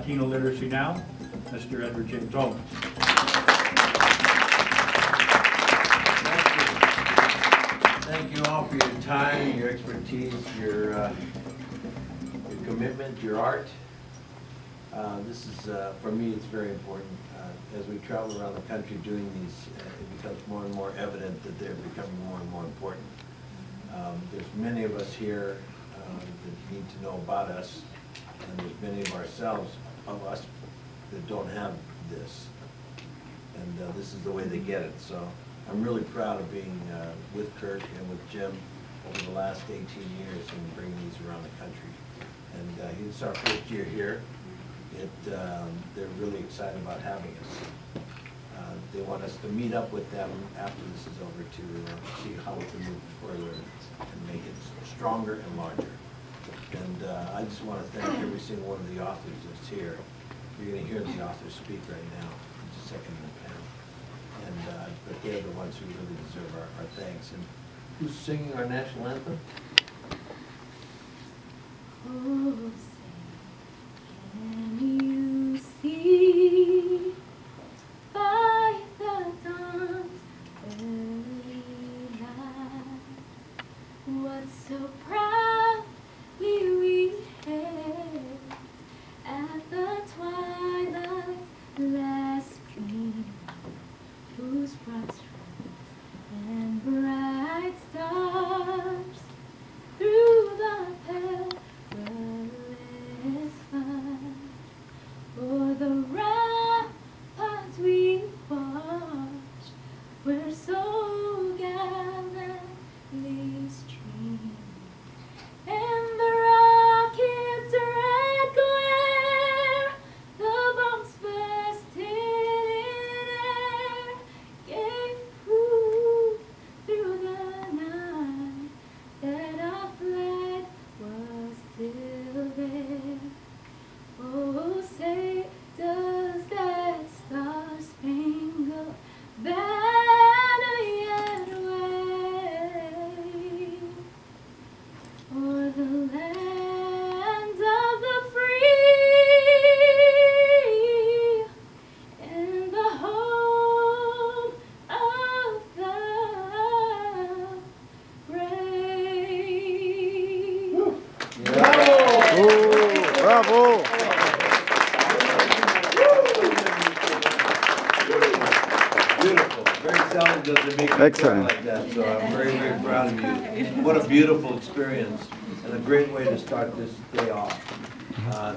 Latino literacy now, Mr. Edward James Owens. Thank you all for your time, your expertise, your commitment, your art. This is, for me, it's very important. As we travel around the country doing these, it becomes more and more evident that they're becoming more and more important. There's many of us here that need to know about us, and there's many of us that don't have this. And this is the way they get it. So I'm really proud of being with Kirk and with Jim over the last 18 years and bringing these around the country. And it's our first year here. They're really excited about having us. They want us to meet up with them after this is over to see how we can move further and make it stronger and larger. And I just want to thank every single one of the authors that's here. You're going to hear the authors speak right now, in just a second in the panel. And, but they're the ones who really deserve our thanks. And who's singing our national anthem? Oh, say, can you see by the dawn's early light what so proudly we hailed at the twilight's last gleam, whose broad stripes and bright stars through the pale o'er the ramparts we watched, were so gallantly streamed, and the rocket's red glare, the bombs bursting in air, gave proof through the night that our flag was still there. Oh, say, does that star-spangled banner yet wave o'er the land of the free and the home of the brave? Bravo! Beautiful. Very seldom does it make me cry like that, so I'm very, very proud of you. What a beautiful experience and a great way to start this day off.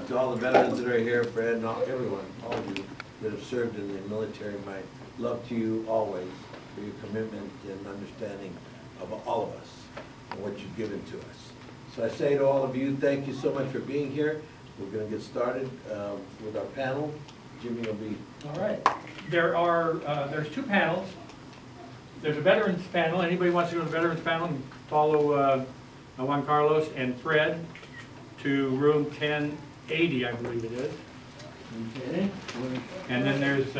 To all the veterans that are here, Fred, and everyone, all of you that have served in the military, my love to you always for your commitment and understanding of all of us and what you've given to us. So I say to all of you, thank you so much for being here. We're going to get started with our panel. Jimmy will be... All right. There's two panels. There's a veterans panel. Anybody wants to go to the veterans panel and follow Juan Carlos and Fred to room 1080, I believe it is. Okay. And then there's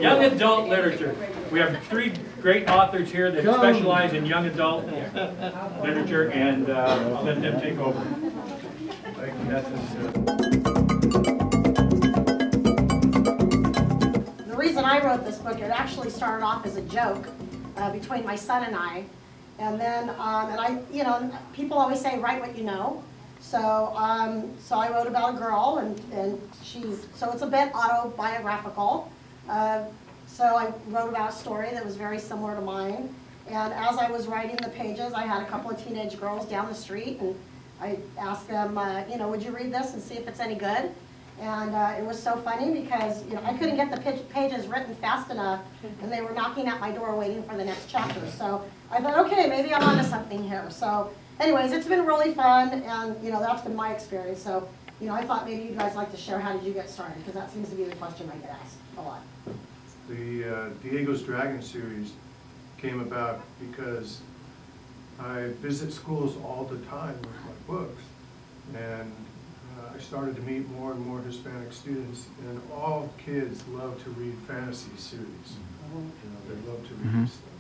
young adult literature. We have three great authors here that specialize in young adult literature, and I'll let them take over. The reason I wrote this book, it actually started off as a joke between my son and I. And then, people always say, write what you know. So, so I wrote about a girl, and so it's a bit autobiographical. So I wrote about a story that was very similar to mine. And as I was writing the pages, I had a couple of teenage girls down the street, and I asked them, would you read this and see if it's any good? And it was so funny because I couldn't get the pages written fast enough, and they were knocking at my door waiting for the next chapter. So I thought, okay, maybe I'm onto something here. So anyways, it's been really fun, and that's been my experience. So I thought maybe you guys like to share how did you get started, because that seems to be the question I get asked a lot. The Diego's Dragon series came about because I visit schools all the time with my books, and I started to meet more and more Hispanic students, and all kids love to read fantasy series. They love to read this stuff.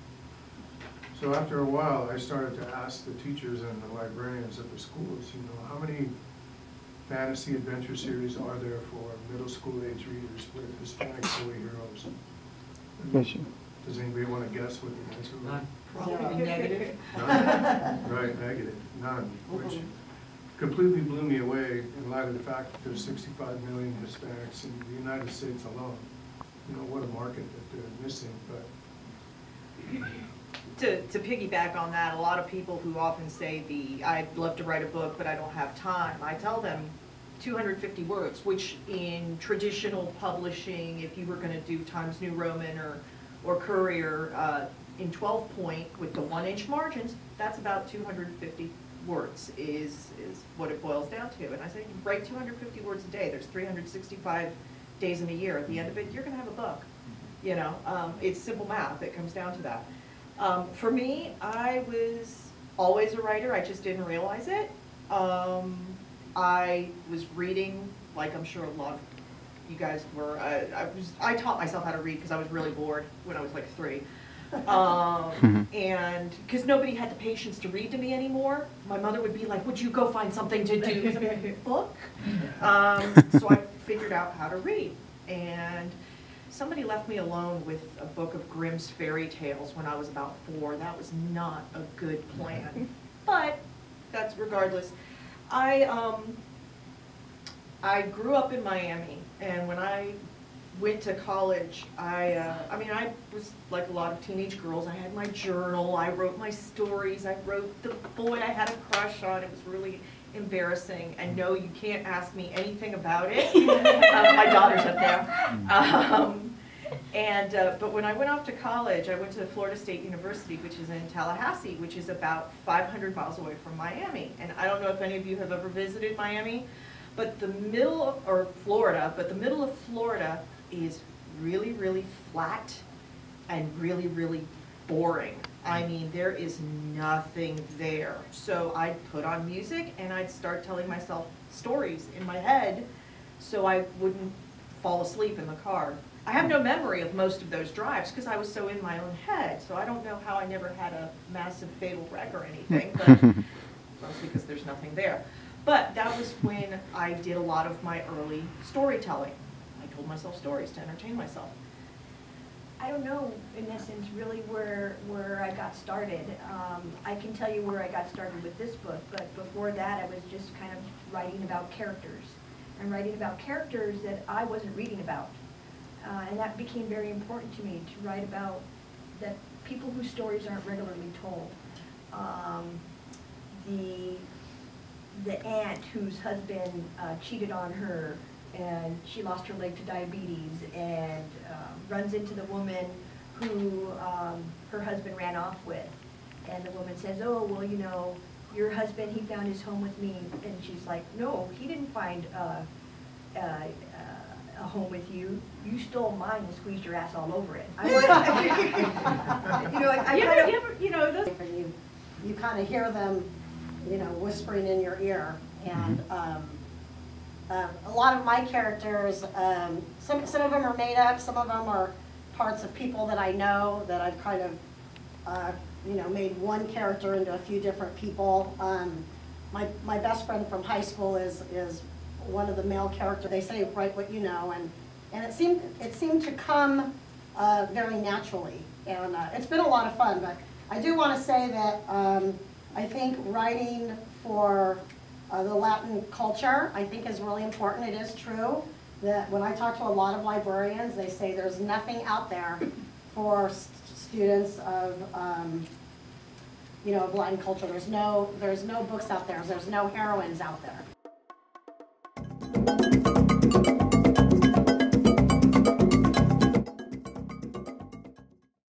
So after a while, I started to ask the teachers and the librarians at the schools, how many fantasy adventure series are there for middle school age readers with Hispanic boy heroes? Does anybody want to guess what the answer was? None. Probably negative. None? Right, negative, none, which completely blew me away in light of the fact that there's 65 million Hispanics in the United States alone. You know, what a market that they're missing, but. To piggyback on that, a lot of people who often say I'd love to write a book, but I don't have time. I tell them 250 words, which in traditional publishing, if you were going to do Times New Roman or Courier in 12 point with the 1-inch margins, that's about 250 words is what it boils down to. And I say, write 250 words a day. There's 365 days in a year. At the end of it, you're going to have a book. You know, it's simple math. It comes down to that. For me, I was always a writer. I just didn't realize it. I was reading, like I'm sure a lot of you guys were. I taught myself how to read because I was really bored when I was like 3. And because nobody had the patience to read to me anymore, my mother would be like, would you go find something to do? Because I'm like, a book? So I figured out how to read. And somebody left me alone with a book of Grimm's fairy tales when I was about 4. That was not a good plan. But that's regardless. I grew up in Miami, and when I went to college, I mean, I was like a lot of teenage girls. I had my journal, I wrote my stories, I wrote the boy I had a crush on. It was really embarrassing, and no, you can't ask me anything about it. My daughter's up there. But when I went off to college, I went to Florida State University, which is in Tallahassee, which is about 500 miles away from Miami. And I don't know if any of you have ever visited Miami, but the middle of Florida is really, really flat and really, really boring. I mean, there is nothing there. So I'd put on music and I'd start telling myself stories in my head so I wouldn't fall asleep in the car. I have no memory of most of those drives because I was so in my own head. So I don't know how I never had a massive fatal wreck or anything, but mostly because there's nothing there. But that was when I did a lot of my early storytelling. I told myself stories to entertain myself. I don't know, in essence, really where I got started. I can tell you where I got started with this book, but before that I was just kind of writing about characters. And writing about characters that I wasn't reading about. And that became very important to me, to write about that people whose stories aren't regularly told. The aunt whose husband cheated on her, and she lost her leg to diabetes, and runs into the woman who her husband ran off with. And the woman says, oh, well, you know, your husband, he found his home with me. And she's like, no, he didn't find a home with you. You stole mine and squeezed your ass all over it. You kind of hear them, you know, whispering in your ear. And a lot of my characters, some of them are made up, some of them are parts of people that I know, that I've kind of, you know, made one character into a few different people. My best friend from high school is one of the male characters. They say, write what you know, and it seemed to come very naturally. And it's been a lot of fun, but I do want to say that I think writing for the Latin culture, I think, is really important. It is true that when I talk to a lot of librarians, they say there's nothing out there for students of, you know, of Latin culture. There's no books out there. There's no heroines out there.